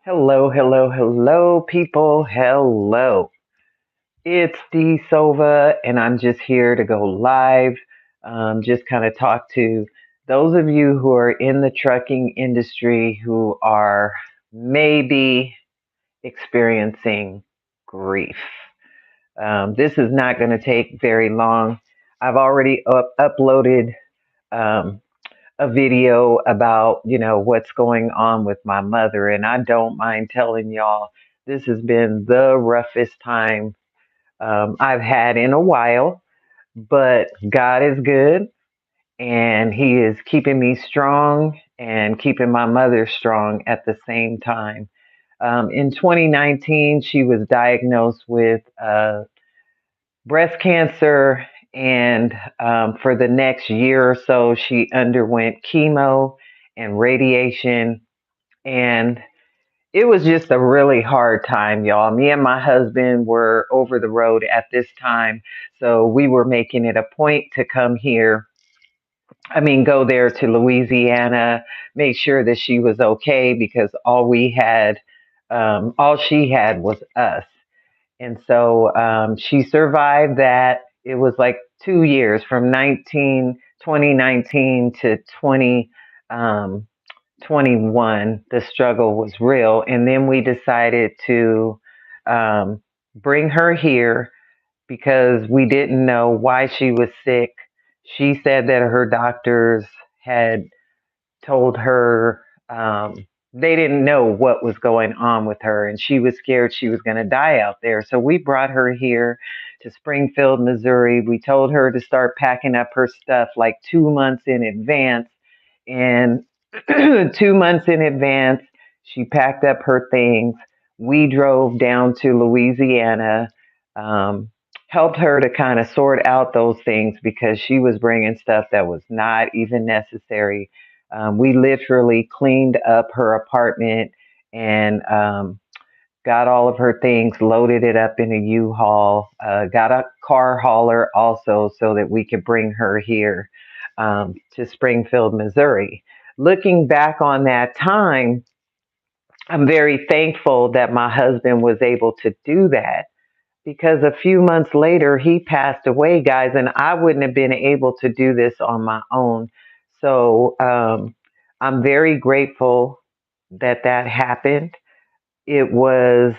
Hello, hello, hello, people. Hello. It's Dee Sova, and I'm just here to go live, just kind of talk to those of you who are in the trucking industry who are maybe experiencing grief. This is not going to take very long. I've already uploaded um, a video about, what's going on with my mother. And I don't mind telling y'all, this has been the roughest time I've had in a while. But God is good and He is keeping me strong and keeping my mother strong at the same time. In 2019, she was diagnosed with breast cancer. And for the next year or so, she underwent chemo and radiation. And it was just a really hard time, y'all. Me and my husband were over the road at this time. So we were making it a point to come here. I mean, go there to Louisiana, make sure that she was okay because all she had was us. And so she survived that. It was like 2 years from 2019 to 2021. The struggle was real. And then we decided to um, bring her here because we didn't know why she was sick. She said that her doctors had told her they didn't know what was going on with her, and she was scared she was going to die out there. So we brought her here to Springfield, Missouri. We told her to start packing up her stuff like 2 months in advance. And 2 months in advance, she packed up her things. We drove down to Louisiana, um, helped her to kind of sort out those things because she was bringing stuff that was not even necessary. We literally cleaned up her apartment and got all of her things, loaded it up in a U-Haul, got a car hauler also so that we could bring her here to Springfield, Missouri. Looking back on that time, I'm very thankful that my husband was able to do that because a few months later he passed away, guys, and I wouldn't have been able to do this on my own. So I'm very grateful that that happened. It was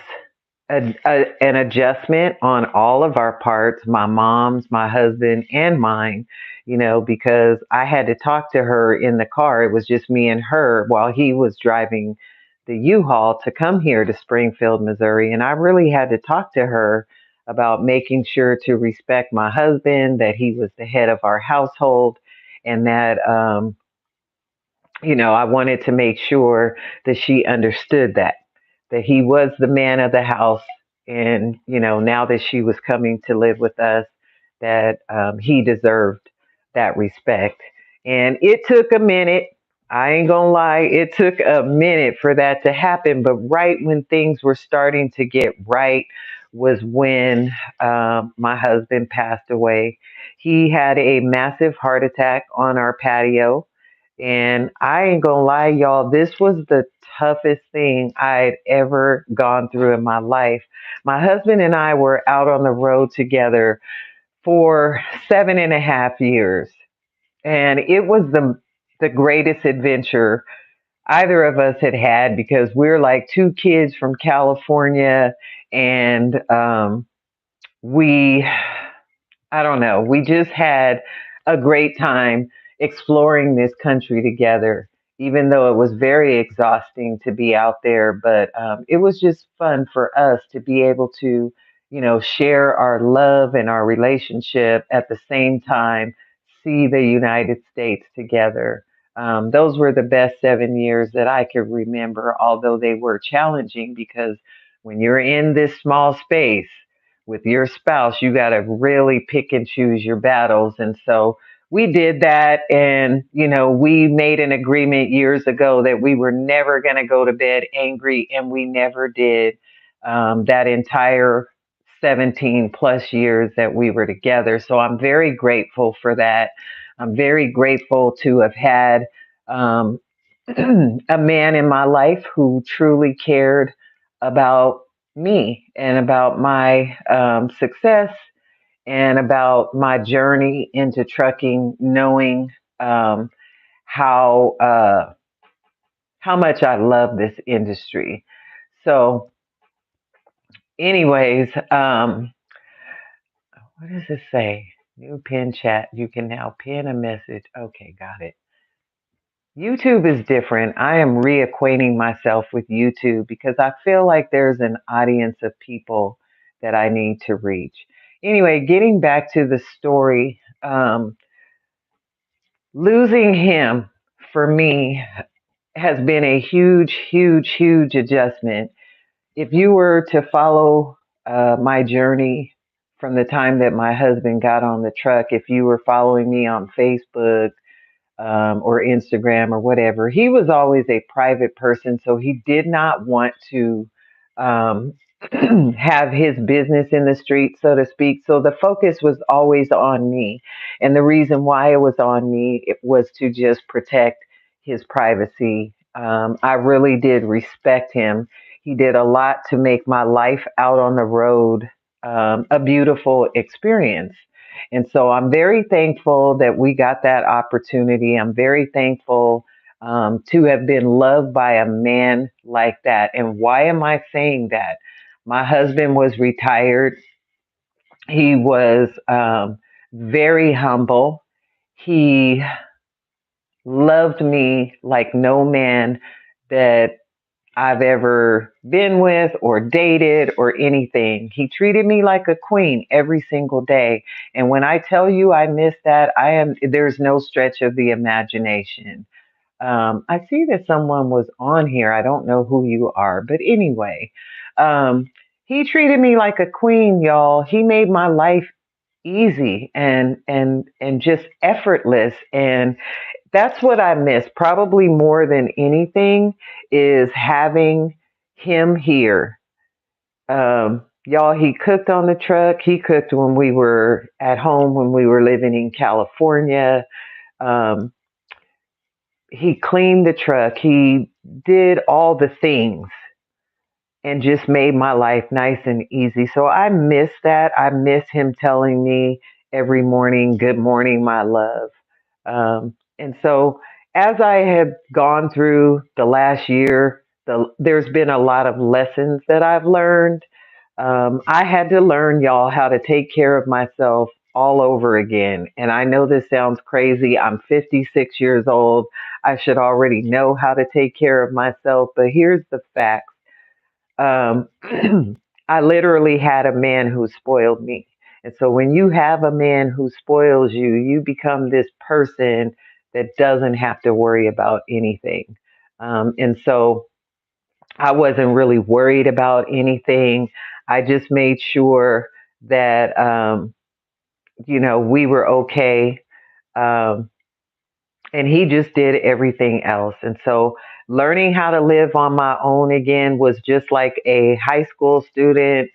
an adjustment on all of our parts, my mom's, my husband, and mine, because I had to talk to her in the car. It was just me and her while he was driving the U-Haul to come here to Springfield, Missouri. And I really had to talk to her about making sure to respect my husband, that he was the head of our household, and that, I wanted to make sure that she understood that he was the man of the house. And, now that she was coming to live with us, that he deserved that respect. And it took a minute. I ain't gonna lie, it took a minute for that to happen. But right when things were starting to get right was when my husband passed away. He had a massive heart attack on our patio, and I ain't gonna lie, y'all, this was the toughest thing I'd ever gone through in my life. My husband and I were out on the road together for 7.5 years. And it was the greatest adventure either of us had had because we're like two kids from California. And we I don't know. We just had a great time exploring this country together, even though it was very exhausting to be out there. But it was just fun for us to be able to, share our love and our relationship at the same time, see the United States together. Those were the best 7 years that I could remember, although they were challenging because when you're in this small space, with your spouse, you got to really pick and choose your battles. And so we did that. And, we made an agreement years ago that we were never going to go to bed angry. And we never did that entire 17 plus years that we were together. So I'm very grateful for that. I'm very grateful to have had um, a man in my life who truly cared about me and about my success and about my journey into trucking, knowing um, how how much I love this industry. So, anyways, what does it say? New pin chat. You can now pin a message. Okay, got it. YouTube is different. I am reacquainting myself with YouTube because I feel like there's an audience of people that I need to reach. Anyway, getting back to the story, losing him for me has been a huge, huge, huge adjustment. If you were to follow my journey from the time that my husband got on the truck, if you were following me on Facebook, or Instagram or whatever. He was always a private person, so he did not want to um, have his business in the street, so to speak. So the focus was always on me. And the reason why it was on me, it was to just protect his privacy. I really did respect him. He did a lot to make my life out on the road a beautiful experience. And so I'm very thankful that we got that opportunity. I'm very thankful to have been loved by a man like that. And why am I saying that? My husband was retired. He was very humble. He loved me like no man that I've ever been with or dated or anything. He treated me like a queen every single day. And when I tell you I miss that, there's no stretch of the imagination. I see that someone was on here. I don't know who you are, but anyway, um, he treated me like a queen, y'all. He made my life easy and just effortless. And that's what I miss probably more than anything is having him here. Y'all, he cooked on the truck. He cooked when we were at home, when we were living in California. Um, he cleaned the truck. He did all the things and just made my life nice and easy. So I miss that. I miss him telling me every morning, "Good morning, my love." And so as I have gone through the last year, there's been a lot of lessons that I've learned. I had to learn, y'all, how to take care of myself all over again. And I know this sounds crazy. I'm 56 years old. I should already know how to take care of myself. But here's the fact. Um, I literally had a man who spoiled me. And so when you have a man who spoils you, you become this person that doesn't have to worry about anything. And so I wasn't really worried about anything. I just made sure that, we were okay. Um, and he just did everything else. And so learning how to live on my own again was just like a high school student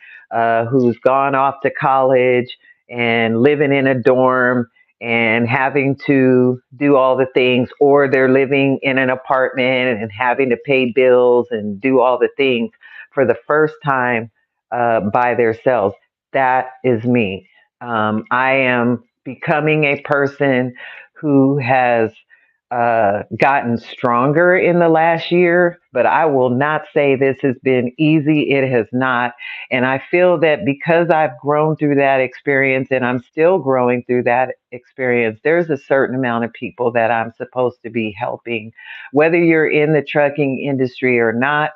who's gone off to college and living in a dorm and having to do all the things, or they're living in an apartment and having to pay bills and do all the things for the first time by themselves. That is me. I am becoming a person who has gotten stronger in the last year, but I will not say this has been easy. It has not. And I feel that because I've grown through that experience and I'm still growing through that experience, there's a certain amount of people that I'm supposed to be helping. Whether you're in the trucking industry or not,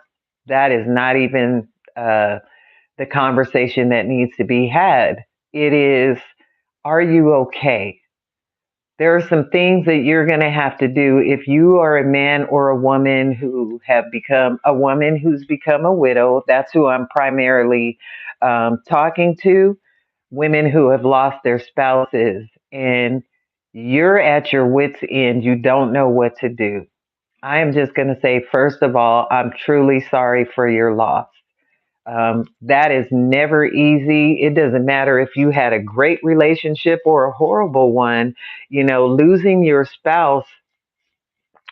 that is not even the conversation that needs to be had. It is, are you okay? There are some things that you're going to have to do if you are a man or a woman who have become a woman who's become a widow. That's who I'm primarily talking to. Women who have lost their spouses, and you're at your wits' end. You don't know what to do. I am just going to say, first of all, I'm truly sorry for your loss. That is never easy. It doesn't matter if you had a great relationship or a horrible one. Losing your spouse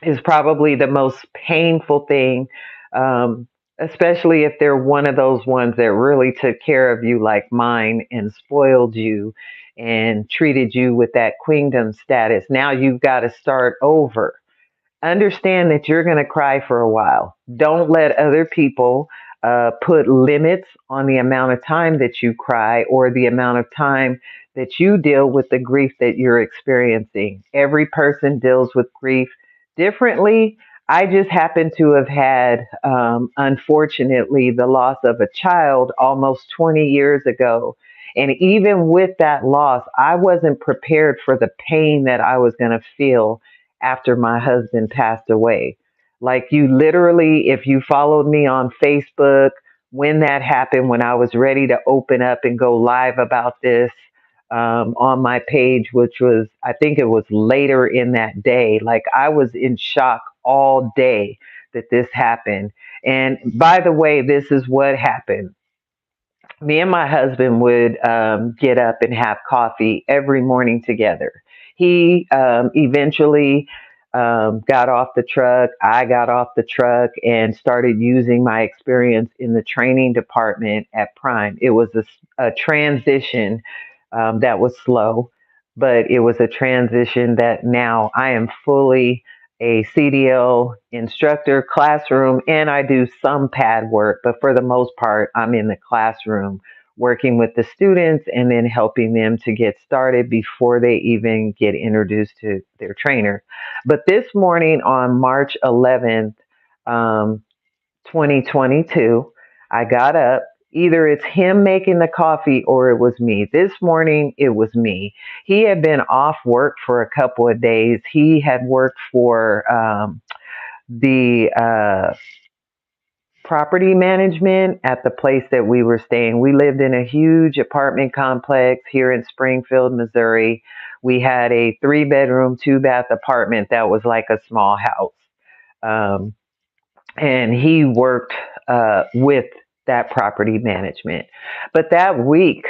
is probably the most painful thing, um, especially if they're one of those ones that really took care of you like mine and spoiled you and treated you with that queendom status. Now you've got to start over. Understand that you're going to cry for a while. Don't let other people put limits on the amount of time that you cry or the amount of time that you deal with the grief that you're experiencing. Every person deals with grief differently. I just happen to have had, unfortunately, the loss of a child almost 20 years ago. And even with that loss, I wasn't prepared for the pain that I was going to feel after my husband passed away. Like, you literally, if you followed me on Facebook, when that happened, when I was ready to open up and go live about this on my page, which was, I think it was later in that day, like I was in shock all day that this happened. And by the way, this is what happened. Me and my husband would get up and have coffee every morning together. He eventually got off the truck. I got off the truck and started using my experience in the training department at Prime. It was a transition that was slow, but it was a transition that now I am fully a CDL instructor, classroom, and I do some pad work, but for the most part, I'm in the classroom working with the students and then helping them to get started before they even get introduced to their trainer. But this morning on March 11th, um, 2022, I got up. Either it's him making the coffee or it was me. This morning, it was me. He had been off work for a couple of days. He had worked for the property management at the place that we were staying. We lived in a huge apartment complex here in Springfield, Missouri. We had a 3 bedroom, 2 bath apartment that was like a small house. Um, and he worked with that property management. But that week,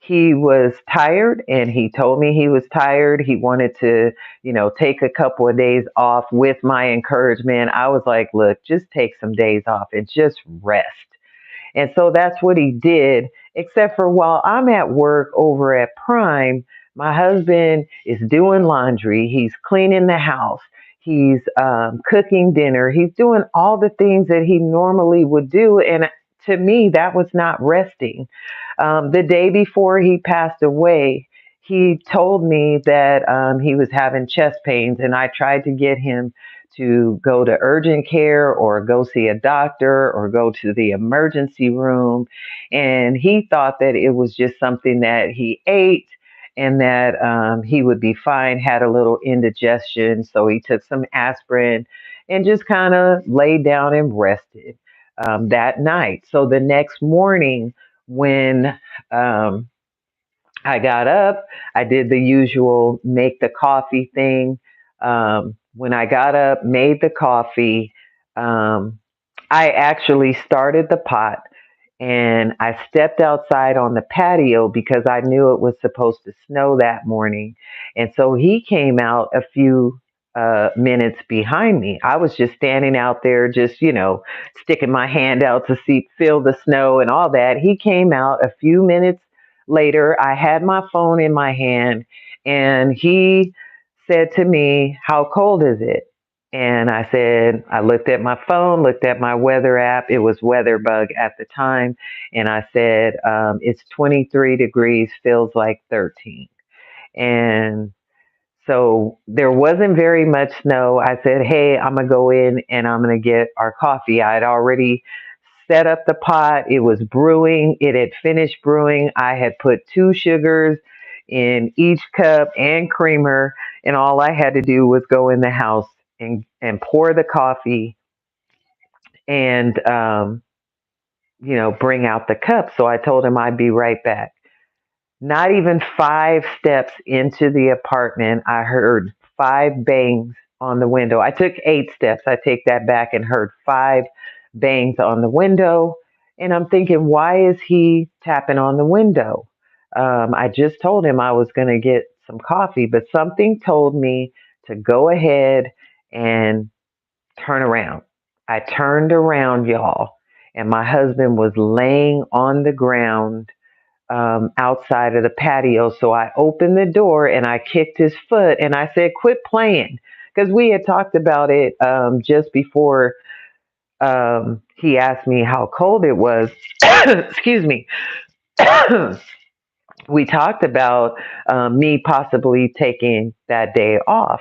he was tired and he told me he was tired. He wanted to, take a couple of days off with my encouragement. I was like, look, just take some days off and just rest. And so that's what he did, except for while I'm at work over at Prime, my husband is doing laundry, he's cleaning the house, he's cooking dinner, he's doing all the things that he normally would do. And to me, that was not resting. The day before he passed away, he told me that he was having chest pains, and I tried to get him to go to urgent care or go see a doctor or go to the emergency room. And he thought that it was just something that he ate and that he would be fine, had a little indigestion. So he took some aspirin and just kind of laid down and rested that night. So the next morning, when um, I got up, I did the usual make the coffee thing. When I got up, made the coffee, um, I actually started the pot and I stepped outside on the patio because I knew it was supposed to snow that morning. And so he came out a few minutes behind me. I was just standing out there, just, sticking my hand out to see, feel the snow and all that. He came out a few minutes later. I had my phone in my hand and he said to me, "How cold is it?" And I said, I looked at my phone, looked at my weather app. It was WeatherBug at the time. And I said, it's 23 degrees, feels like 13. And so there wasn't very much snow. I said, hey, I'm going to go in and I'm going to get our coffee. I had already set up the pot. It was brewing. It had finished brewing. I had put 2 sugars in each cup and creamer. And all I had to do was go in the house and pour the coffee and, bring out the cup. So I told him I'd be right back. Not even 5 steps into the apartment, I heard 5 bangs on the window. I took 8 steps. I take that back and heard 5 bangs on the window. And I'm thinking, why is he tapping on the window? I just told him I was going to get some coffee, but something told me to go ahead and turn around. I turned around, y'all, and my husband was laying on the ground outside of the patio. So I opened the door and I kicked his foot and I said, "Quit playing." Because we had talked about it just before he asked me how cold it was. Excuse me. We talked about me possibly taking that day off.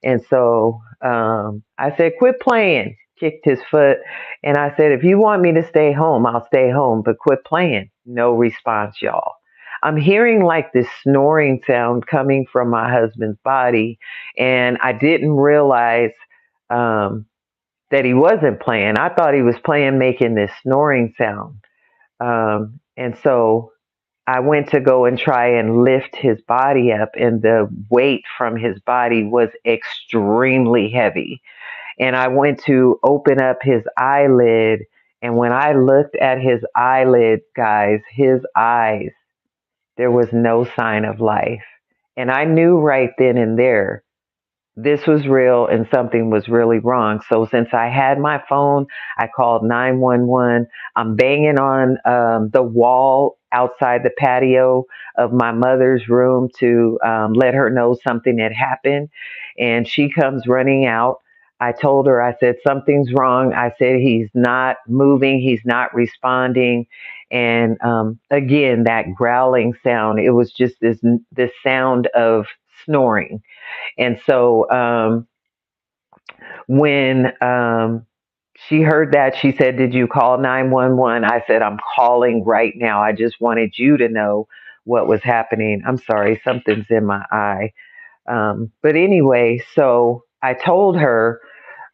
And so I said, "Quit playing," kicked his foot. And I said, "If you want me to stay home, I'll stay home, but quit playing." No response, y'all. I'm hearing like this snoring sound coming from my husband's body. And I didn't realize um, that he wasn't playing. I thought he was playing, making this snoring sound. And so I went to go and try and lift his body up, and the weight from his body was extremely heavy. And I went to open up his eyelid, and when I looked at his eyelid, guys, his eyes, there was no sign of life. And I knew right then and there this was real and something was really wrong. So since I had my phone, I called 911. I'm banging on the wall outside the patio of my mother's room to let her know something had happened. And she comes running out. I told her, I said, "Something's wrong." I said, "He's not moving. He's not responding." And again, that growling sound, it was just this sound of snoring. And so when she heard that, she said, "Did you call 911?" I said, "I'm calling right now. I just wanted you to know what was happening." I'm sorry, something's in my eye. But anyway, so I told her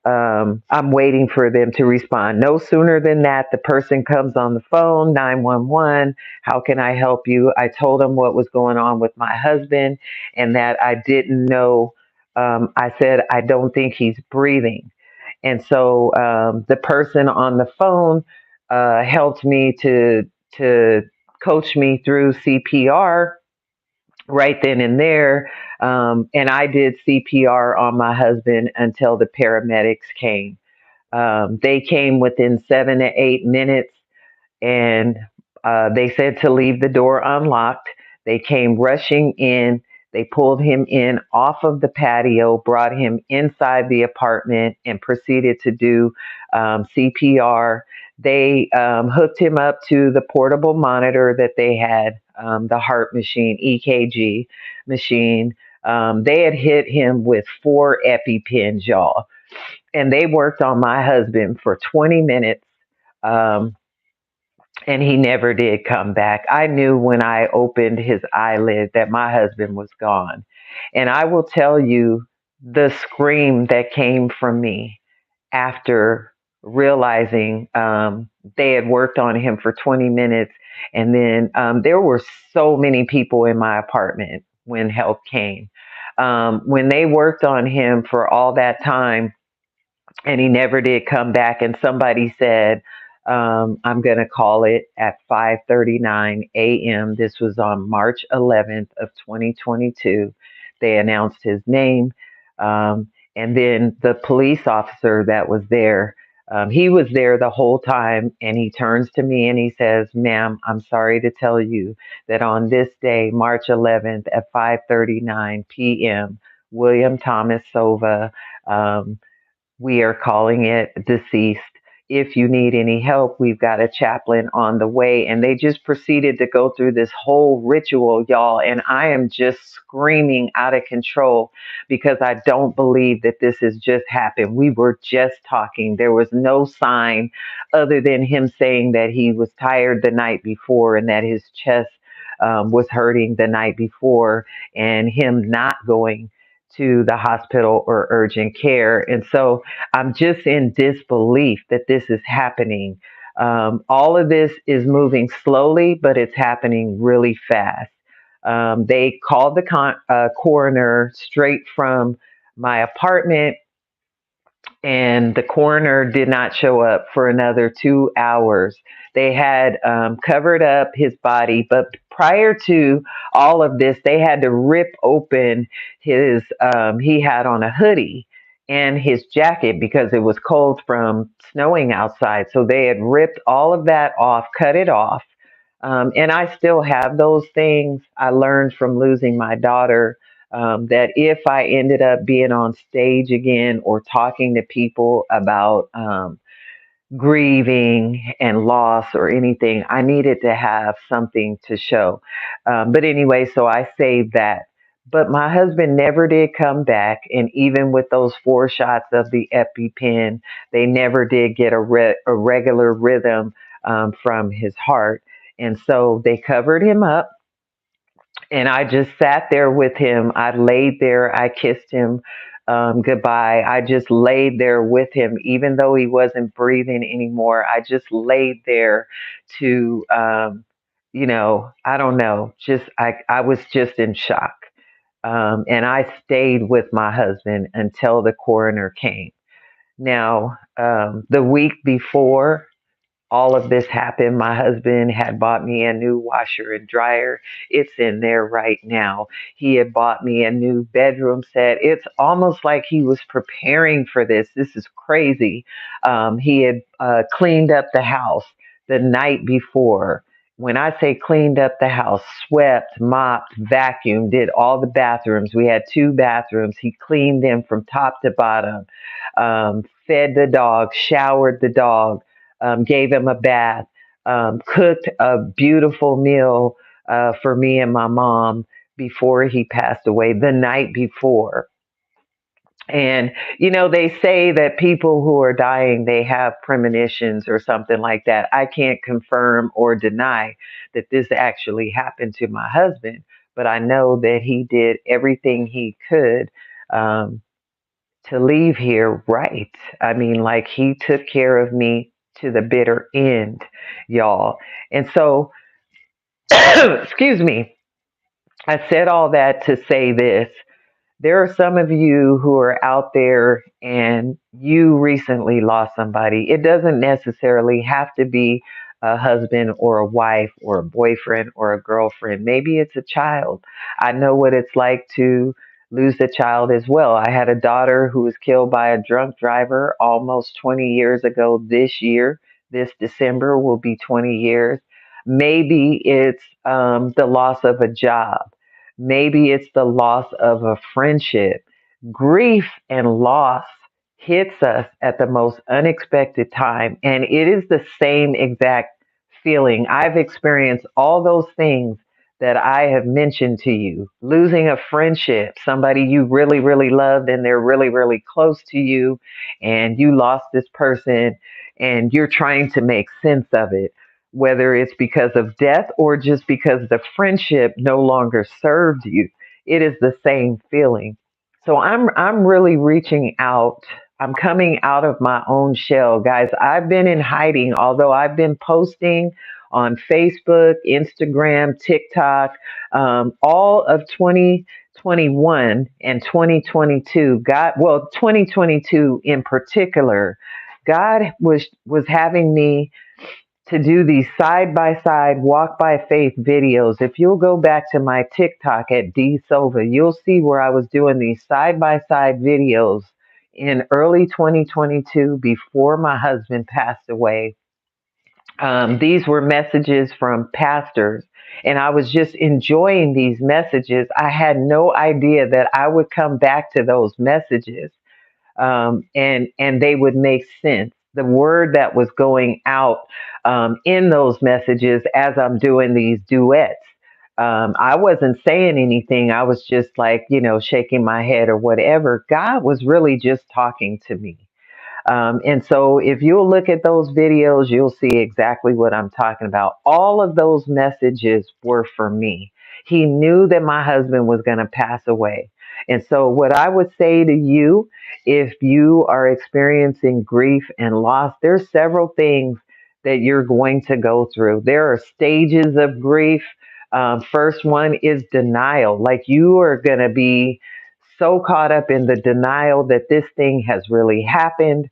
I'm waiting for them to respond. No sooner than that, the person comes on the phone, 911. "How can I help you?" I told them what was going on with my husband and that I didn't know. I said, "I don't think he's breathing." And so the person on the phone helped me to coach me through CPR right then and there. And I did CPR on my husband until the paramedics came. They came within 7 to 8 minutes, and they said to leave the door unlocked. They came rushing in. They pulled him in off of the patio, brought him inside the apartment, and proceeded to do CPR. They hooked him up to the portable monitor that they had, the heart machine, EKG machine. They had hit him with 4 EpiPens, y'all, and they worked on my husband for 20 minutes. Um, and he never did come back. I knew when I opened his eyelid that my husband was gone. And I will tell you the scream that came from me after realizing they had worked on him for 20 minutes. And then there were so many people in my apartment when help came. When they worked on him for all that time, and he never did come back. And somebody said, "I'm going to call it at 5:39 a.m." This was on March 11th of 2022. They announced his name, and then the police officer that was there. He was there the whole time, and he turns to me and he says, "Ma'am, I'm sorry to tell you that on this day, March 11th at 5:39 p.m., William Thomas Sova, um, we are calling it deceased. If you need any help, we've got a chaplain on the way." And they just proceeded to go through this whole ritual, y'all. And I am just screaming out of control because I don't believe that this has just happened. We were just talking. There was no sign other than him saying that he was tired the night before and that his chest was hurting the night before, and him not going to the hospital or urgent care. And so I'm just in disbelief that this is happening. All of this is moving slowly, but it's happening really fast. They called the coroner straight from my apartment, and the coroner did not show up for another 2 hours. They had covered up his body, but prior to all of this, they had to rip open his, he had on a hoodie, and his jacket because it was cold from snowing outside. So they had ripped all of that off, cut it off. And I still have those things. I learned from losing my daughter that if I ended up being on stage again or talking to people about grieving and loss or anything, I needed to have something to show. But anyway, so I saved that. But my husband never did come back. And even with those 4 shots of the EpiPen, they never did get a regular rhythm from his heart. And so they covered him up, and I just sat there with him. I laid there. I kissed him goodbye. I just laid there with him, even though he wasn't breathing anymore. I just laid there to, I don't know. I was just in shock. And I stayed with my husband until the coroner came. Now, the week before all of this happened, my husband had bought me a new washer and dryer. It's in there right now. He had bought me a new bedroom set. It's almost like he was preparing for this. This is crazy. He had cleaned up the house the night before. When I say cleaned up the house, swept, mopped, vacuumed, did all the bathrooms. We had 2 bathrooms. He cleaned them from top to bottom, fed the dog, showered the dog, gave him a bath, cooked a beautiful meal for me and my mom before he passed away the night before. And, they say that people who are dying, they have premonitions or something like that. I can't confirm or deny that this actually happened to my husband, but I know that he did everything he could um, to leave here right. I mean, like he took care of me to the bitter end, y'all. And so, excuse me, I said all that to say this. There are some of you who are out there and you recently lost somebody. It doesn't necessarily have to be a husband or a wife or a boyfriend or a girlfriend. Maybe it's a child. I know what it's like to lose a child as well. I had a daughter who was killed by a drunk driver almost 20 years ago this year. This December will be 20 years. Maybe it's the loss of a job. Maybe it's the loss of a friendship. Grief and loss hits us at the most unexpected time, and it is the same exact feeling. I've experienced all those things that I have mentioned to you. Losing a friendship, somebody you really, really loved, and they're really, really close to you, and you lost this person, and you're trying to make sense of it, whether it's because of death or just because the friendship no longer served you. It is the same feeling. So I'm really reaching out. I'm coming out of my own shell, guys. I've been in hiding, although I've been posting on Facebook, Instagram, TikTok, all of 2021 and 2022. 2022 in particular, God was having me to do these side by side walk by faith videos. If you'll go back to my TikTok at D Silva, you'll see where I was doing these side by side videos in early 2022 before my husband passed away. These were messages from pastors, and I was just enjoying these messages. I had no idea that I would come back to those messages, and they would make sense. The word that was going out in those messages as I'm doing these duets. I wasn't saying anything. I was just like, shaking my head or whatever. God was really just talking to me. And so if you'll look at those videos, you'll see exactly what I'm talking about. All of those messages were for me. He knew that my husband was going to pass away. And so, what I would say to you, if you are experiencing grief and loss, there's several things that you're going to go through. There are stages of grief. First one is denial. Like you are going to be so caught up in the denial that this thing has really happened.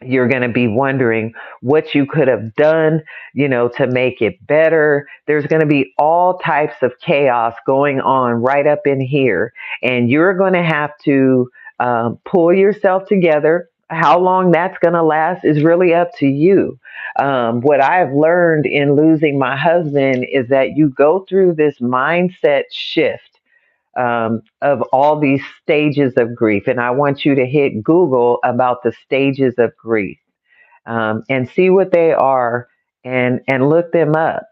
You're going to be wondering what you could have done, to make it better. There's going to be all types of chaos going on right up in here. And you're going to have to Pull yourself together. How long that's going to last is really up to you. What I've learned in losing my husband is that you go through this mindset shift of all these stages of grief. And I want you to hit Google about the stages of grief and see what they are and look them up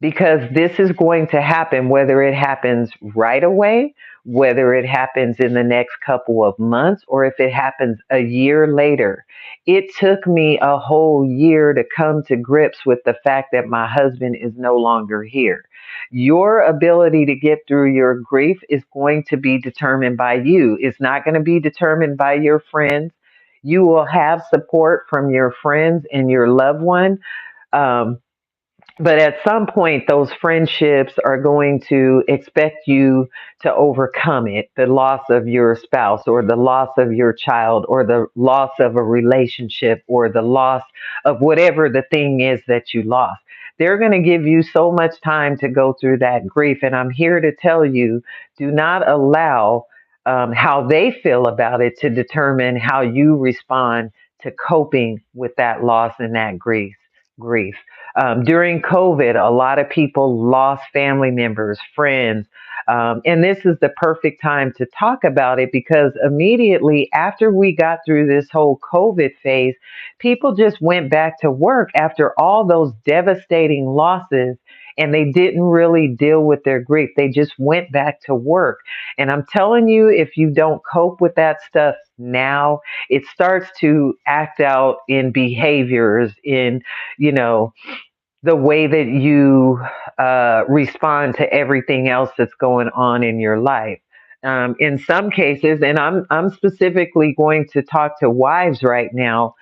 because this is going to happen whether it happens right away, whether it happens in the next couple of months, or if it happens a year later. It took me a whole year to come to grips with the fact that my husband is no longer here. Your ability to get through your grief is going to be determined by you. It's not going to be determined by your friends. You will have support from your friends and your loved one. Um, but at some point, those friendships are going to expect you to overcome it, the loss of your spouse or the loss of your child or the loss of a relationship or the loss of whatever the thing is that you lost. They're going to give you so much time to go through that grief. And I'm here to tell you, do not allow how they feel about it to determine how you respond to coping with that loss and that grief. During COVID, a lot of people lost family members, friends. And this is the perfect time to talk about it because immediately after we got through this whole COVID phase, people just went back to work after all those devastating losses and they didn't really deal with their grief. They just went back to work. And I'm telling you, if you don't cope with that stuff now, it starts to act out in behaviors, in, you know, the way that you respond to everything else that's going on in your life. In some cases, and I'm specifically going to talk to wives right now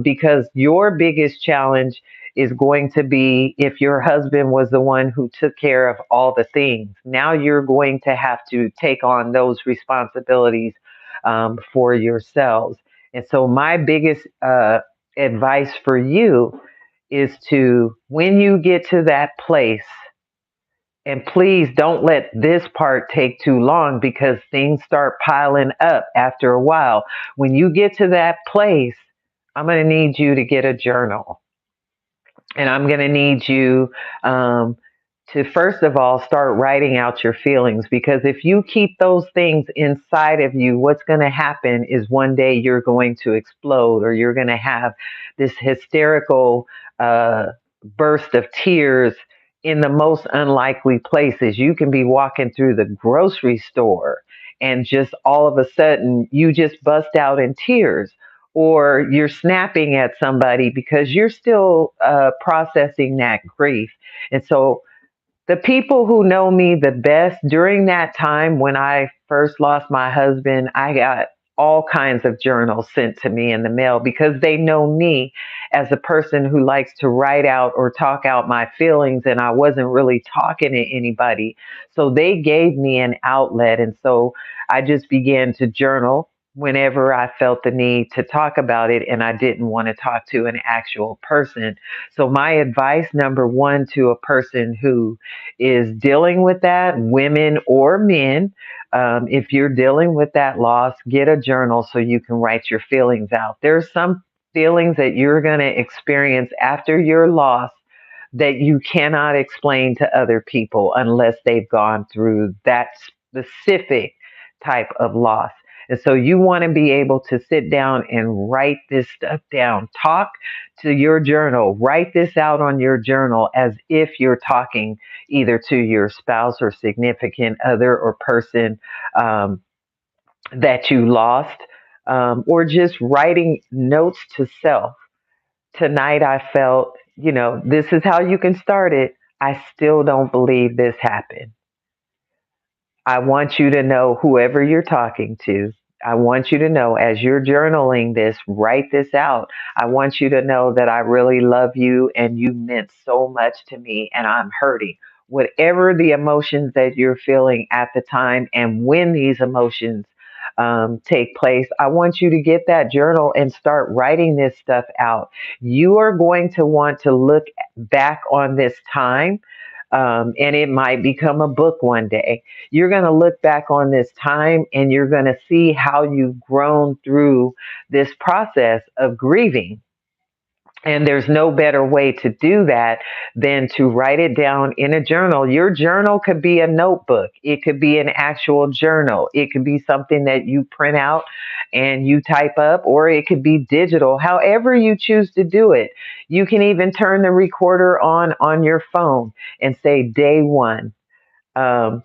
because your biggest challenge is going to be if your husband was the one who took care of all the things. Now you're going to have to take on those responsibilities for yourselves. And so, my biggest advice for you is to, when you get to that place, and please don't let this part take too long because things start piling up after a while. When you get to that place, I'm going to need you to get a journal. And I'm going to need you to, first of all, start writing out your feelings because if you keep those things inside of you, what's going to happen is one day you're going to explode or you're going to have this hysterical uh, burst of tears in the most unlikely places. You can be walking through the grocery store and just all of a sudden you just bust out in tears or you're snapping at somebody because you're still processing that grief. And so, the people who know me the best during that time when I first lost my husband, I got all kinds of journals sent to me in the mail because they know me as a person who likes to write out or talk out my feelings, and I wasn't really talking to anybody. So they gave me an outlet. And so I just began to journal whenever I felt the need to talk about it and I didn't want to talk to an actual person. So, my advice number one to a person who is dealing with that, women or men. If you're dealing with that loss, get a journal so you can write your feelings out. There's some feelings that you're going to experience after your loss that you cannot explain to other people unless they've gone through that specific type of loss. And so you want to be able to sit down and write this stuff down. Talk to your journal. Write this out on your journal as if you're talking either to your spouse or significant other or person um, that you lost, or just writing notes to self. Tonight I felt, this is how you can start it. I still don't believe this happened. I want you to know, whoever you're talking to, I want you to know as you're journaling this, write this out. I want you to know that I really love you and you meant so much to me and I'm hurting. Whatever the emotions that you're feeling at the time and when these emotions take place, I want you to get that journal and start writing this stuff out. You are going to want to look back on this time and it might become a book one day. You're going to look back on this time and you're going to see how you've grown through this process of grieving. And there's no better way to do that than to write it down in a journal. Your journal could be a notebook. It could be an actual journal. It could be something that you print out and you type up, or it could be digital, however you choose to do it. You can even turn the recorder on your phone and say day one. Um,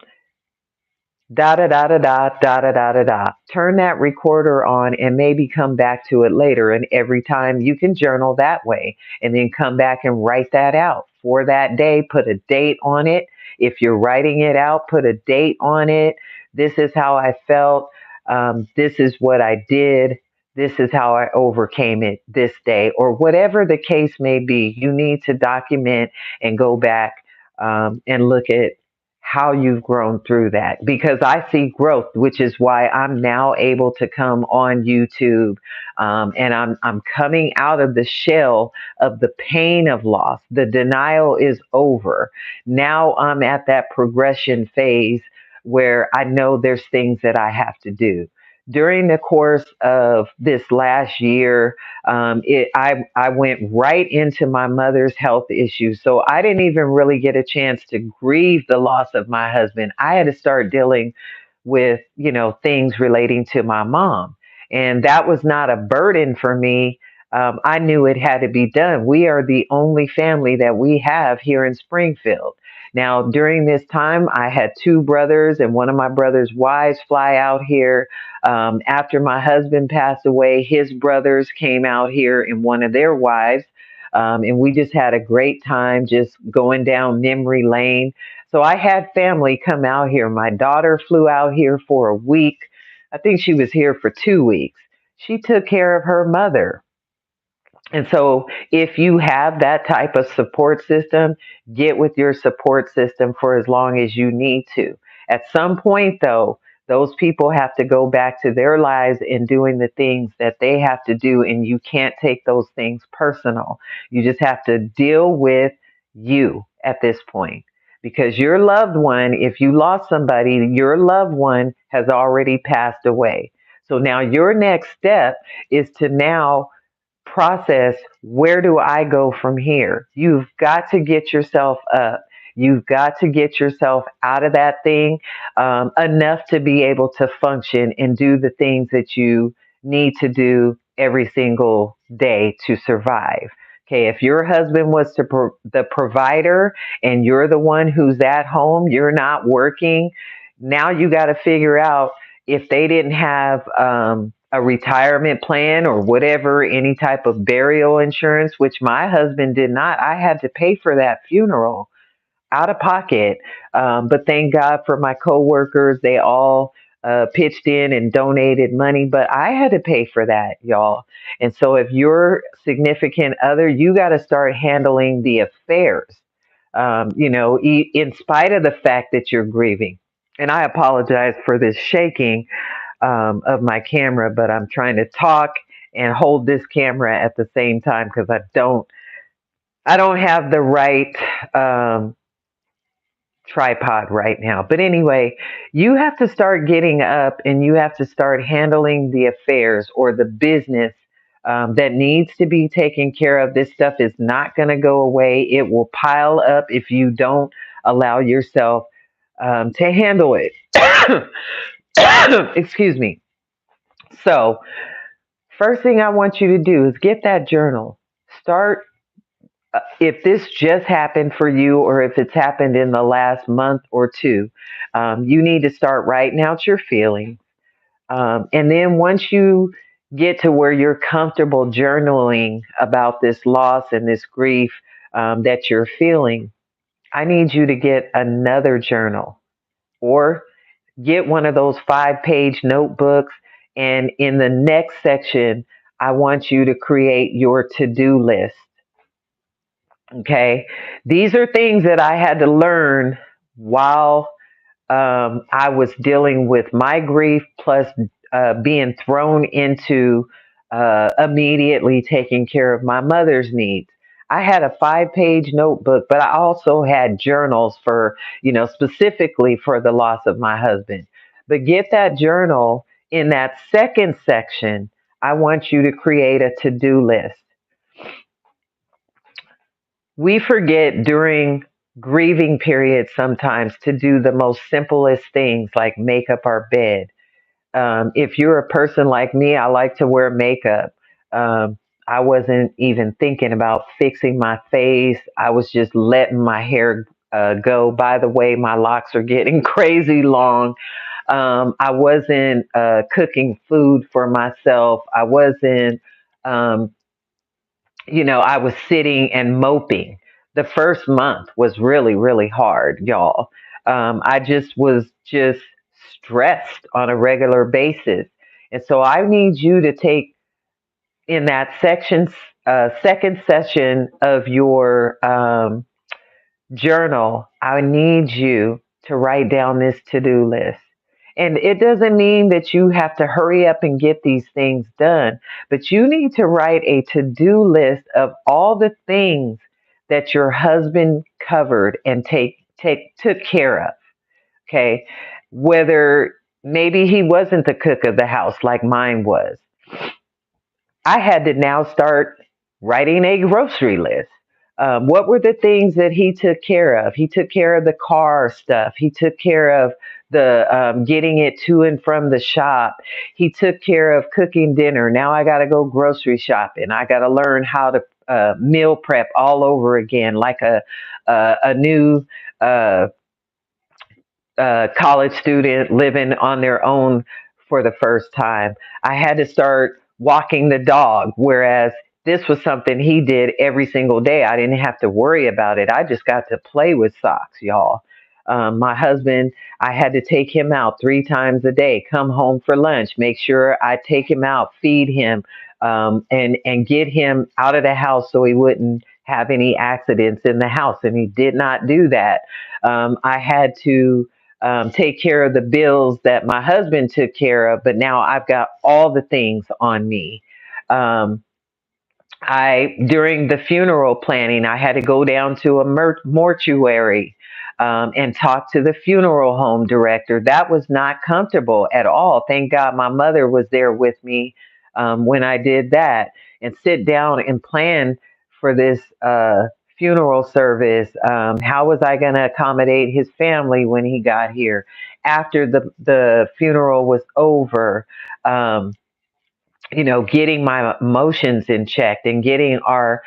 da da da da da da da da da da. Turn that recorder on and maybe come back to it later. And every time you can journal that way and then come back and write that out for that day. Put a date on it. If you're writing it out, put a date on it. This is how I felt. This is what I did. This is how I overcame it this day, or whatever the case may be. You need to document and go back and look at how you've grown through that, because I see growth, which is why I'm now able to come on YouTube, and I'm coming out of the shell of the pain of loss. The denial is over. Now I'm at that progression phase where I know there's things that I have to do. During the course of this last year, I went right into my mother's health issues. So I didn't even really get a chance to grieve the loss of my husband. I had to start dealing with, things relating to my mom. And that was not a burden for me. I knew it had to be done. We are the only family that we have here in Springfield. Now, during this time, I had two brothers, and one of my brother's wives fly out here. After my husband passed away, his brothers came out here and one of their wives. And we just had a great time just going down memory lane. So I had family come out here. My daughter flew out here for a week. I think she was here for 2 weeks. She took care of her mother. And so, if you have that type of support system, get with your support system for as long as you need to. At some point, though, those people have to go back to their lives and doing the things that they have to do, and you can't take those things personal. You just have to deal with you at this point. Because your loved one, if you lost somebody, your loved one has already passed away. So now your next step is to now process, where do I go from here? You've got to get yourself up. You've got to get yourself out of that thing, enough to be able to function and do the things that you need to do every single day to survive. Okay, if your husband was the provider and you're the one who's at home, you're not working, now you got to figure out, if they didn't have a retirement plan or whatever, any type of burial insurance, which my husband did not. I had to pay for that funeral out of pocket. But thank God for my coworkers. They all pitched in and donated money, but I had to pay for that, y'all. And so if you're significant other, you got to start handling the affairs, in spite of the fact that you're grieving. And I apologize for this shaking of my camera, but I'm trying to talk and hold this camera at the same time because I don't have the right tripod right now. But anyway, you have to start getting up and you have to start handling the affairs or the business that needs to be taken care of. This stuff is not going to go away. It will pile up if you don't allow yourself to handle it. Excuse me. So, first thing I want you to do is get that journal. Start, if this just happened for you or if it's happened in the last month or two, you need to start writing out your feelings. And then once you get to where you're comfortable journaling about this loss and this grief that you're feeling, I need you to get another journal or get one of those 5-page notebooks. And in the next section, I want you to create your to do list. Okay. These are things that I had to learn while I was dealing with my grief, plus being thrown into immediately taking care of my mother's needs. I had a 5-page notebook, but I also had journals for, specifically for the loss of my husband. But get that journal in that second section. I want you to create a to do list. We forget during grieving periods sometimes to do the most simplest things like make up our bed. If you're a person like me, I like to wear makeup. Um, I wasn't even thinking about fixing my face. I was just letting my hair go. By the way, my locks are getting crazy long. I wasn't cooking food for myself. I wasn't, um, I was sitting and moping. The first month was really, really hard, y'all. I just was just stressed on a regular basis. And so I need you to take in that second session of your journal, I need you to write down this to do list. And it doesn't mean that you have to hurry up and get these things done, but you need to write a to do list of all the things that your husband covered and took care of. Okay. Whether maybe he wasn't the cook of the house like mine was, I had to now start writing a grocery list. What were the things that he took care of? He took care of the car stuff. He took care of the getting it to and from the shop. He took care of cooking dinner. Now I got to go grocery shopping. I got to learn how to meal prep all over again, like a new uh, college student living on their own for the first time. I had to start walking the dog, whereas this was something he did every single day. I didn't have to worry about it. I just got to play with socks, y'all. My husband, I had to take him out 3 times a day, come home for lunch, make sure I take him out, feed him, and get him out of the house so he wouldn't have any accidents in the house. And he did not do that. I had to take care of the bills that my husband took care of, but now I've got all the things on me. Um, I during the funeral planning, I had to go down to a mortuary and talk to the funeral home director. That was not comfortable at all. Thank God my mother was there with me when I did that, and sit down and plan for this funeral service. How was I going to accommodate his family when he got here? After the funeral was over, um, getting my emotions in check and getting our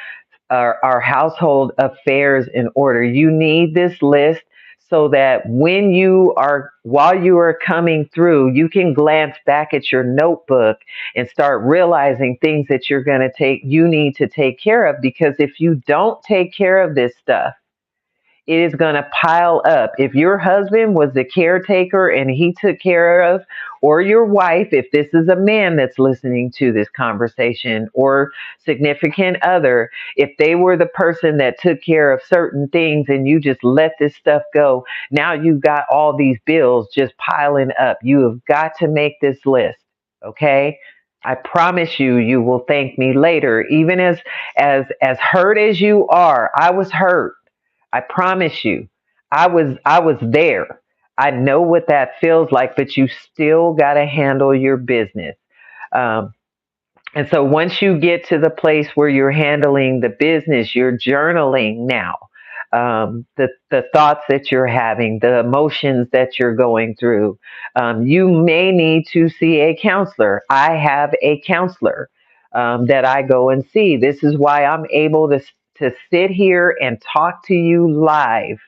household affairs in order. You need this list so that while you are coming through, you can glance back at your notebook and start realizing things that you need to take care of. Because if you don't take care of this stuff, it is going to pile up. If your husband was the caretaker and he took care of, or your wife, if this is a man that's listening to this conversation, or significant other, if they were the person that took care of certain things and you just let this stuff go, now you've got all these bills just piling up. You have got to make this list, okay? I promise you, you will thank me later. Even as hurt as you are, I was hurt. I promise you, I was there. I know what that feels like, but you still got to handle your business. Um, and so once you get to the place where you're handling the business, you're journaling now. The thoughts that you're having, the emotions that you're going through. You may need to see a counselor. I have a counselor that I go and see. This is why I'm able to sit here and talk to you live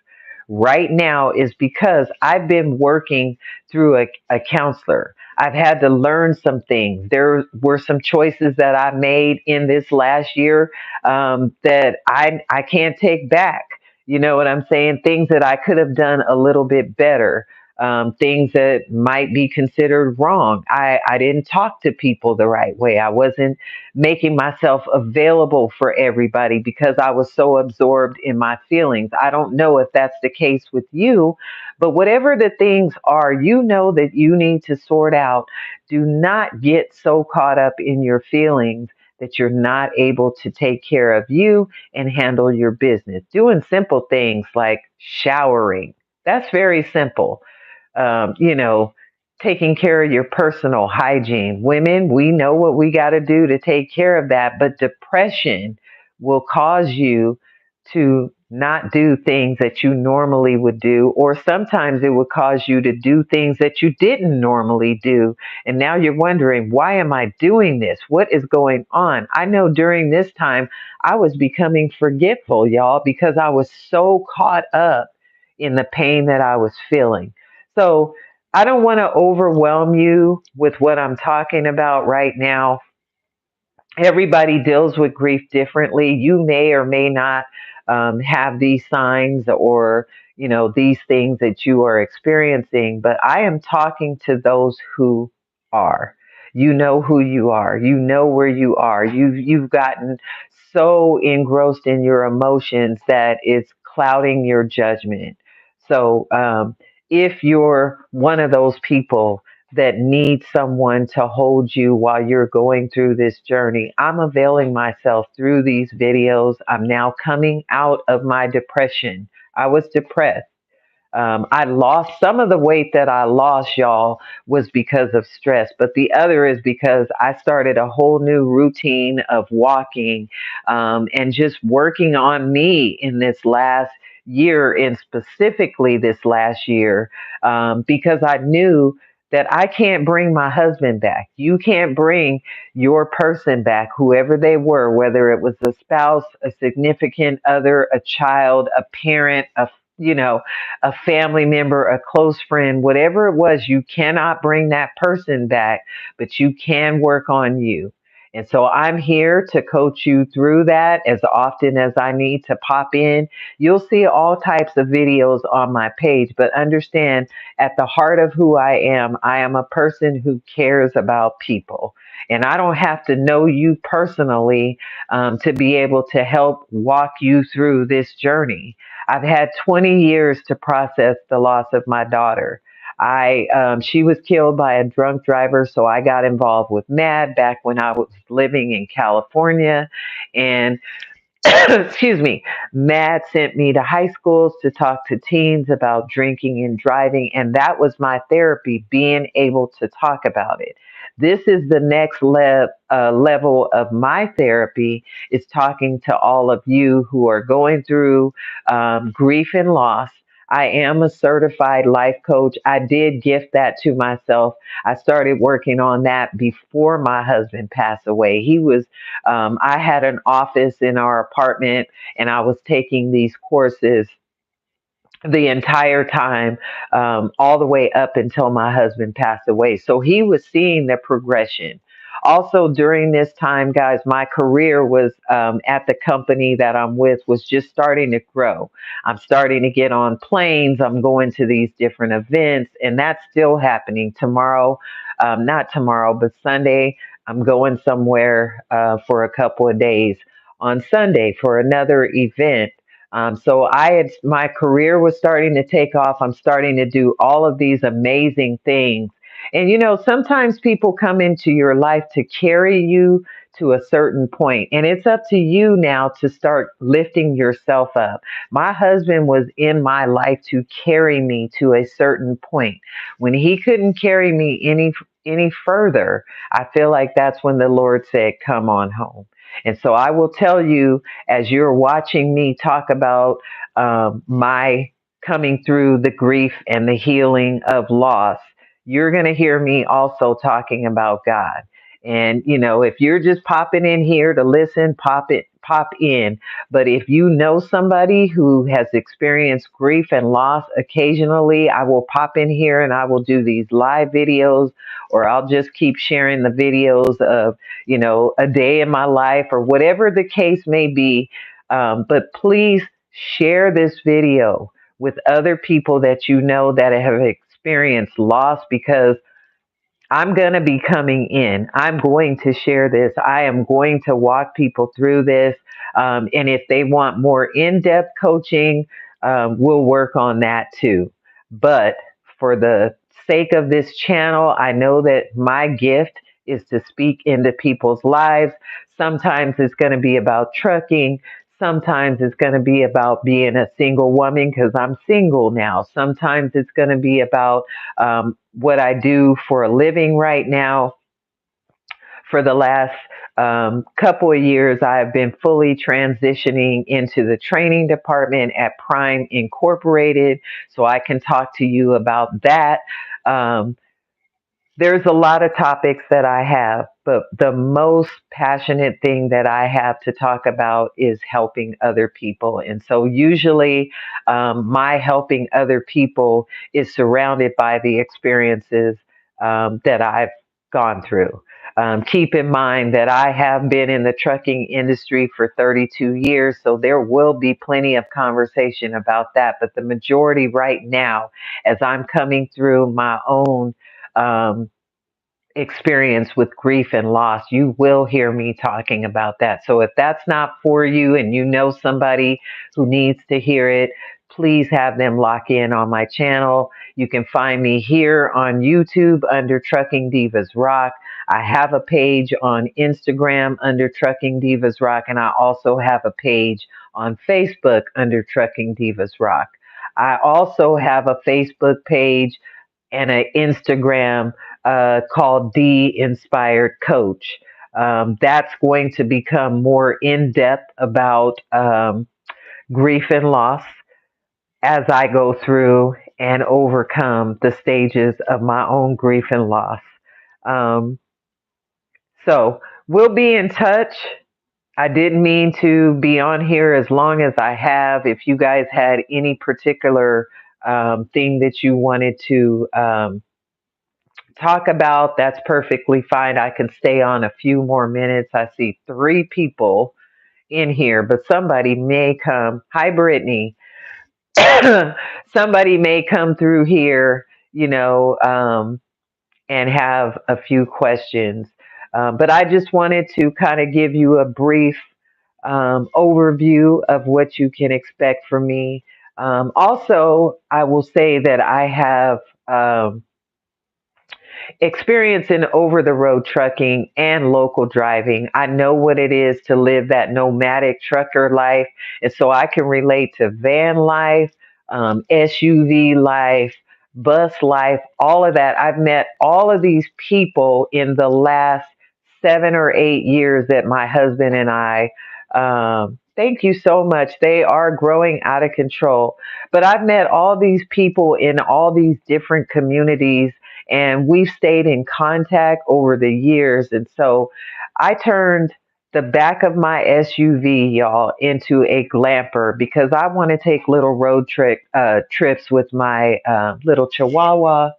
right now, is because I've been working through a counselor. I've had to learn some things. There were some choices that I made in this last year that I can't take back. You know what I'm saying? Things that I could have done a little bit better. Things that might be considered wrong. I didn't talk to people the right way. I wasn't making myself available for everybody because I was so absorbed in my feelings. I don't know if that's the case with you, but whatever the things are, you know that you need to sort out. Do not get so caught up in your feelings that you're not able to take care of you and handle your business. Doing simple things like showering. That's very simple. You know, taking care of your personal hygiene. Women, we know what we got to do to take care of that, but depression will cause you to not do things that you normally would do, or sometimes it would cause you to do things that you didn't normally do. And now you're wondering, why am I doing this? What is going on? I know during this time, I was becoming forgetful, y'all, because I was so caught up in the pain that I was feeling. So I don't want to overwhelm you with what I'm talking about right now. Everybody deals with grief differently. You may or may not have these signs or, these things that you are experiencing, but I am talking to those who are. You know who you are. You know where you are. You've gotten so engrossed in your emotions that it's clouding your judgment. So if you're one of those people that need someone to hold you while you're going through this journey, I'm availing myself through these videos. I'm now coming out of my depression. I was depressed. I lost some of the weight that I lost, y'all, was because of stress, but the other is because I started a whole new routine of walking and just working on me in this last year, and specifically this last year, because I knew that I can't bring my husband back. You can't bring your person back, whoever they were, whether it was a spouse, a significant other, a child, a parent, you know, a family member, a close friend, whatever it was, you cannot bring that person back, but you can work on you. And so I'm here to coach you through that as often as I need to pop in. You'll see all types of videos on my page, but understand at the heart of who I am a person who cares about people. And I don't have to know you personally to be able to help walk you through this journey. I've had 20 years to process the loss of my daughter. She was killed by a drunk driver, so I got involved with MAD back when I was living in California, and excuse me, MAD sent me to high schools to talk to teens about drinking and driving, and that was my therapy, being able to talk about it. This is the next level of my therapy, is talking to all of you who are going through grief and loss. I am a certified life coach. I did gift that to myself. I started working on that before my husband passed away. I had an office in our apartment, and I was taking these courses the entire time, all the way up until my husband passed away. So he was seeing the progression. Also, during this time, guys, my career was at the company that I'm with was just starting to grow. I'm starting to get on planes. I'm going to these different events, and that's still happening. Tomorrow, not tomorrow, but Sunday, I'm going somewhere for a couple of days. On Sunday for another event, so my career was starting to take off. I'm starting to do all of these amazing things. And sometimes people come into your life to carry you to a certain point, and it's up to you now to start lifting yourself up. My husband was in my life to carry me to a certain point. When he couldn't carry me any further, I feel like that's when the Lord said, "Come on home." And so I will tell you, as you're watching me talk about my coming through the grief and the healing of loss, you're going to hear me also talking about God. And if you're just popping in here to listen, pop in. But if you know somebody who has experienced grief and loss, occasionally I will pop in here and I will do these live videos, or I'll just keep sharing the videos of a day in my life or whatever the case may be. But please share this video with other people that you know that have experienced loss, because I'm going to be coming in. I'm going to share this. I am going to walk people through this. And if they want more in depth coaching, we'll work on that too. But for the sake of this channel, I know that my gift is to speak into people's lives. Sometimes it's going to be about trucking. Sometimes it's going to be about being a single woman because I'm single now. Sometimes it's going to be about what I do for a living right now. For the last couple of years, I have been fully transitioning into the training department at Prime Incorporated, so I can talk to you about that. Um, there's a lot of topics that I have, but the most passionate thing that I have to talk about is helping other people. And so, usually, my helping other people is surrounded by the experiences that I've gone through. Keep in mind that I have been in the trucking industry for 32 years, so there will be plenty of conversation about that. But the majority right now, as I'm coming through my own um, experience with grief and loss, you will hear me talking about that. So if that's not for you and you know somebody who needs to hear it, please have them lock in on my channel. You can find me here on YouTube under Trucking Divas Rock. I have a page on Instagram under Trucking Divas Rock, and I also have a page on Facebook under Trucking Divas Rock. I also have a Facebook page and an Instagram called The Inspired Coach. That's going to become more in depth about grief and loss as I go through and overcome the stages of my own grief and loss. Um, so we'll be in touch. I didn't mean to be on here as long as I have. If you guys had any particular thing that you wanted to talk about, that's perfectly fine. I can stay on a few more minutes. I see three people in here, but somebody may come. Hi, Brittany. Somebody may come through here, and have a few questions. But I just wanted to kind of give you a brief overview of what you can expect from me. Also, I will say that I have. Experience in over the road trucking and local driving. I know what it is to live that nomadic trucker life. And so I can relate to van life, SUV life, bus life, all of that. I've met all of these people in the last 7 or 8 years that my husband and I, thank you so much. They are growing out of control. But I've met all these people in all these different communities, and we've stayed in contact over the years. And so I turned the back of my SUV, y'all, into a glamper because I want to take little trips with my little Chihuahua.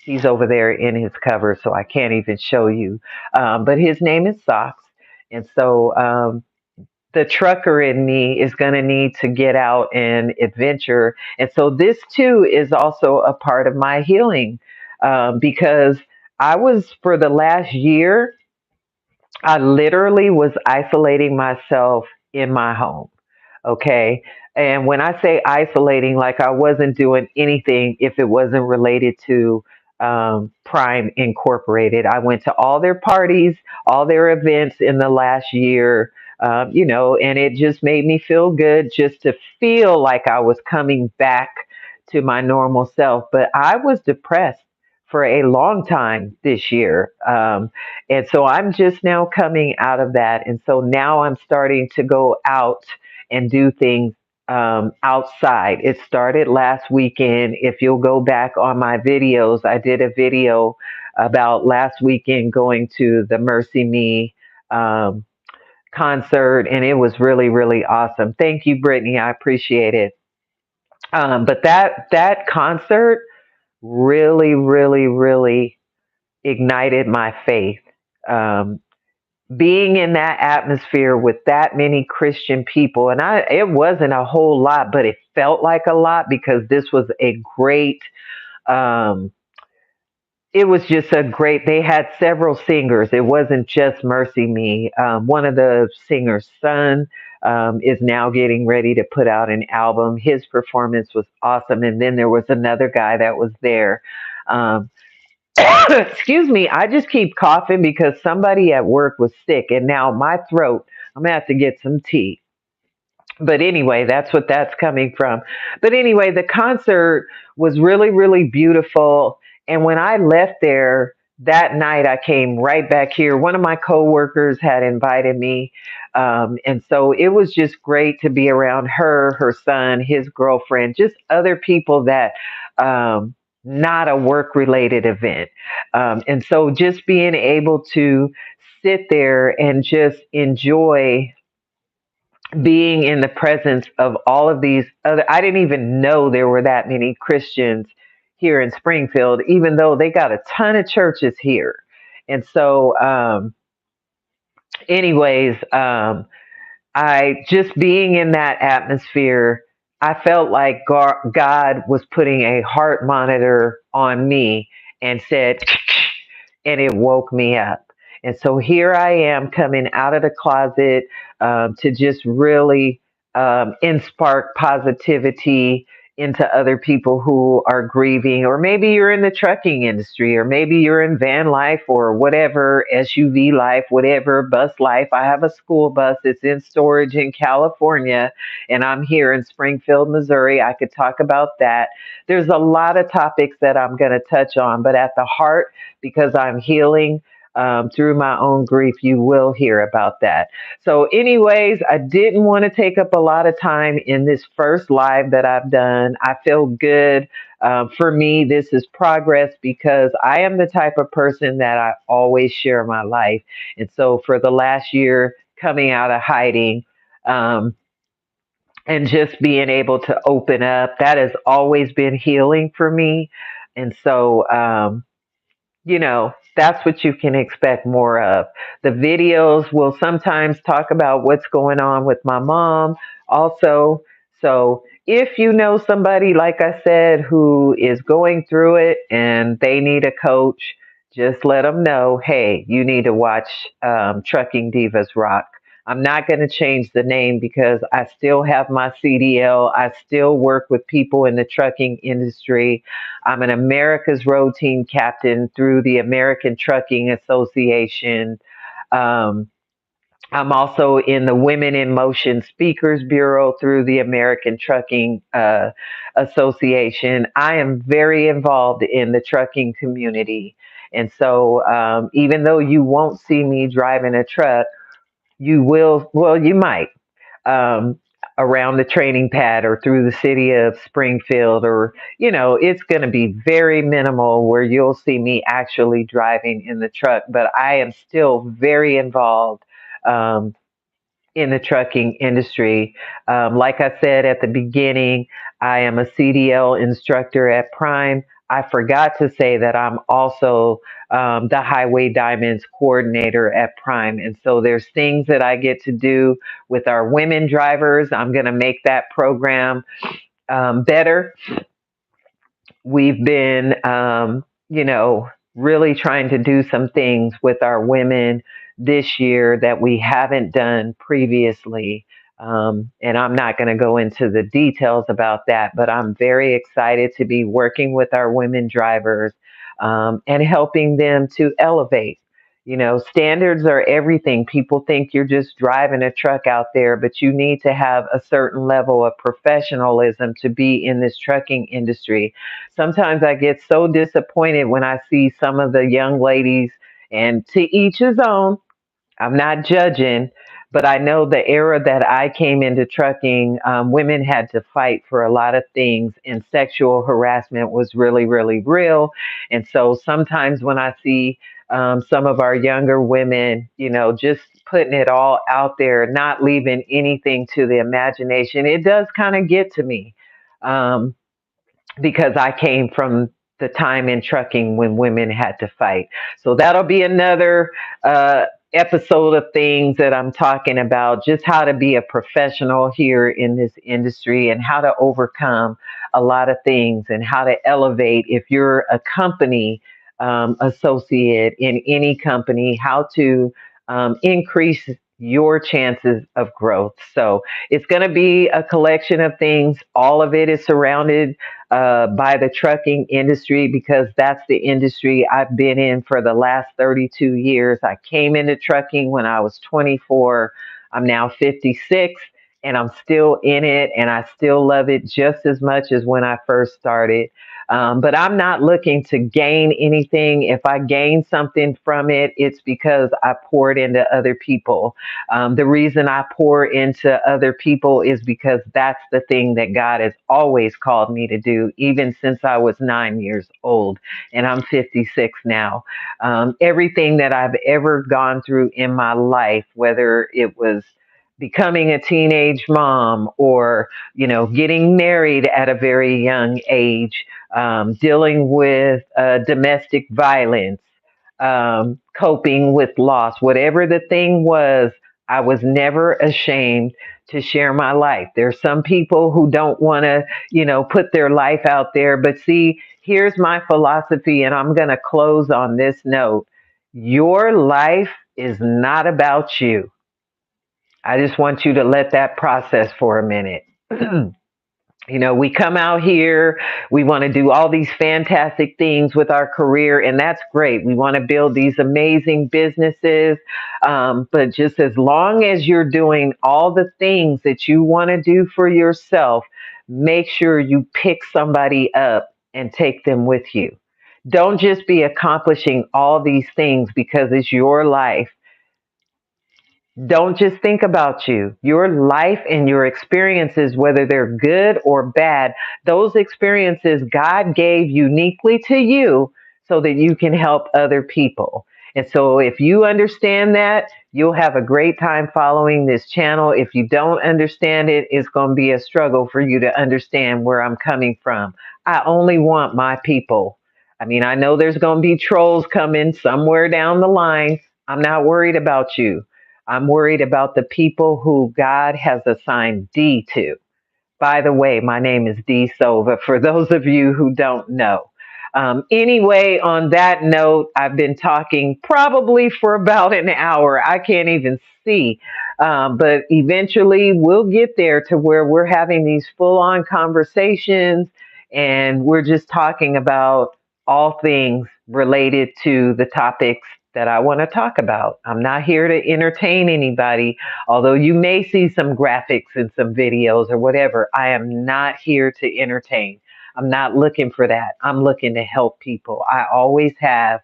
He's over there in his cover, so I can't even show you. But his name is Socks. And so the trucker in me is going to need to get out and adventure. And so this too is also a part of my healing, because I was, for the last year, I literally was isolating myself in my home. Okay. And when I say isolating, like I wasn't doing anything if it wasn't related to Prime Incorporated. I went to all their parties, all their events in the last year, and it just made me feel good just to feel like I was coming back to my normal self. But I was depressed for a long time this year. And so I'm just now coming out of that. And so now I'm starting to go out and do things outside. It started last weekend. If you'll go back on my videos, I did a video about last weekend going to the Mercy Me um, concert, and it was really, really awesome. Thank you, Brittany. I appreciate it. But that concert really, really, really ignited my faith. Um, Being in that atmosphere with that many Christian people, and it wasn't a whole lot, but it felt like a lot because this was a great, um, it was just a great, they had several singers. It wasn't just Mercy Me. One of the singers' son is now getting ready to put out an album. His performance was awesome. And then there was another guy that was there. Um, Excuse me, I just keep coughing because somebody at work was sick, and now my throat, I'm gonna have to get some tea. But anyway, that's what that's coming from. But anyway, the concert was really, really beautiful. And when I left there that night, I came right back here. One of my coworkers had invited me. And so it was just great to be around her, her son, his girlfriend, just other people that, not a work related event. And so just being able to sit there and just enjoy being in the presence of all of these other, I didn't even know there were that many Christians here in Springfield, even though they got a ton of churches here. And so, anyways, I just being in that atmosphere, I felt like God was putting a heart monitor on me and said, and it woke me up. And so here I am coming out of the closet, to just really, spark positivity into other people who are grieving, or maybe you're in the trucking industry, or maybe you're in van life, or whatever, SUV life, whatever, bus life. I have a school bus. It's in storage in California, and I'm here in Springfield, Missouri. I could talk about that. There's a lot of topics that I'm going to touch on, but at the heart, because I'm healing, through my own grief, you will hear about that. So, anyways, I didn't want to take up a lot of time in this first live that I've done. I feel good. For me, this is progress because I am the type of person that I always share my life. And so, for the last year, coming out of hiding, um, and just being able to open up, that has always been healing for me. And so, that's what you can expect more of. The videos will sometimes talk about what's going on with my mom also. So if you know somebody, like I said, who is going through it and they need a coach, just let them know, hey, you need to watch, Trucking Divas Rock. I'm not going to change the name because I still have my CDL. I still work with people in the trucking industry. I'm an America's Road Team captain through the American Trucking Association. Um, I'm also in the Women in Motion Speakers Bureau through the American Trucking, Association. I am very involved in the trucking community. And so, even though you won't see me driving a truck, you will, well, you might, um, around the training pad or through the city of Springfield, or, it's going to be very minimal where you'll see me actually driving in the truck, but I am still very involved, um, in the trucking industry. Like I said at the beginning, I am a CDL instructor at Prime. I forgot to say that I'm also, the Highway Diamonds coordinator at Prime. And so there's things that I get to do with our women drivers. I'm going to make that program, better. We've been, really trying to do some things with our women this year that we haven't done previously. And I'm not going to go into the details about that, but I'm very excited to be working with our women drivers, and helping them to elevate. Standards are everything. People think you're just driving a truck out there, but you need to have a certain level of professionalism to be in this trucking industry. Sometimes I get so disappointed when I see some of the young ladies, and to each his own, I'm not judging, but I know the era that I came into trucking, women had to fight for a lot of things, and sexual harassment was really, really real. And so sometimes when I see, some of our younger women, just putting it all out there, not leaving anything to the imagination, it does kind of get to me. Um, because I came from the time in trucking when women had to fight. So that'll be another, episode of things that I'm talking about, just how to be a professional here in this industry, and how to overcome a lot of things, and how to elevate if you're a company, associate in any company, how to, increase. your chances of growth. So it's going to be a collection of things. All of it is surrounded by the trucking industry because that's the industry I've been in for the last 32 years. I came into trucking when I was 24. I'm now 56 and I'm still in it and I still love it just as much as when I first started. But I'm not looking to gain anything. If I gain something from it, it's because I poured into other people. The reason I pour into other people is because that's the thing that God has always called me to do, even since I was 9 years old, and I'm 56 now. Everything that I've ever gone through in my life, whether it was becoming a teenage mom or getting married at a very young age, dealing with domestic violence, coping with loss, whatever the thing was, I was never ashamed to share my life. There's some people who don't want to, put their life out there. But see, here's my philosophy, and I'm going to close on this note. Your life is not about you. I just want you to let that process for a minute. We come out here, we want to do all these fantastic things with our career, and that's great. We want to build these amazing businesses. But just as long as you're doing all the things that you want to do for yourself, make sure you pick somebody up and take them with you. Don't just be accomplishing all these things because it's your life. Don't just think about you. Your life and your experiences, whether they're good or bad, those experiences God gave uniquely to you so that you can help other people. And so if you understand that, you'll have a great time following this channel. If you don't understand it, it's going to be a struggle for you to understand where I'm coming from. I only want my people. I mean, I know there's going to be trolls coming somewhere down the line. I'm not worried about you. I'm worried about the people who God has assigned D to. By the way, my name is Dee Sova, for those of you who don't know. Anyway, on that note, I've been talking probably for about an hour. I can't even see. But eventually we'll get there to where we're having these full on conversations and we're just talking about all things related to the topics that I want to talk about. I'm not here to entertain anybody. Although you may see some graphics and some videos or whatever, I am not here to entertain. I'm not looking for that. I'm looking to help people. I always have.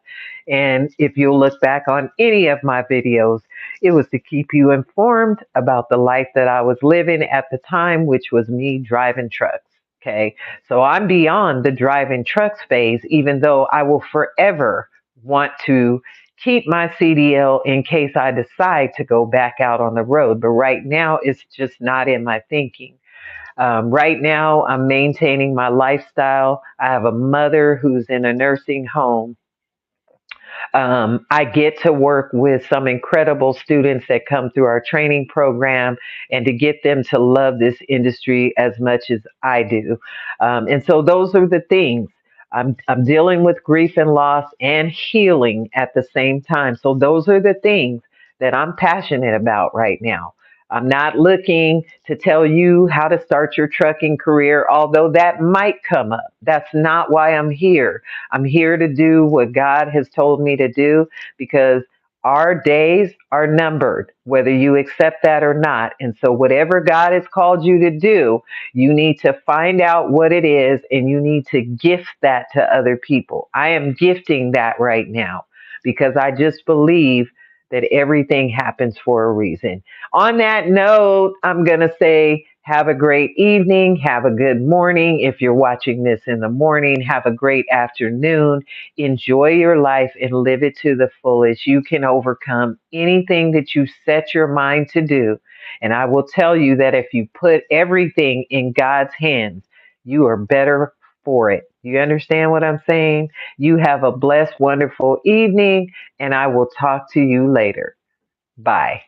And if you'll look back on any of my videos, it was to keep you informed about the life that I was living at the time, which was me driving trucks. Okay. So I'm beyond the driving trucks phase, even though I will forever want to keep my CDL in case I decide to go back out on the road. But right now, it's just not in my thinking. Right now, I'm maintaining my lifestyle. I have a mother who's in a nursing home. I get to work with some incredible students that come through our training program and to get them to love this industry as much as I do. And so those are the things. I'm dealing with grief and loss and healing at the same time. So those are the things that I'm passionate about right now. I'm not looking to tell you how to start your trucking career, although that might come up. That's not why I'm here. I'm here to do what God has told me to do because our days are numbered, whether you accept that or not. And so, whatever God has called you to do, you need to find out what it is and you need to gift that to other people. I am gifting that right now because I just believe that everything happens for a reason. On that note, I'm going to say, have a great evening. Have a good morning. If you're watching this in the morning, have a great afternoon. Enjoy your life and live it to the fullest. You can overcome anything that you set your mind to do. And I will tell you that if you put everything in God's hands, you are better for it. You understand what I'm saying? You have a blessed, wonderful evening, and I will talk to you later. Bye.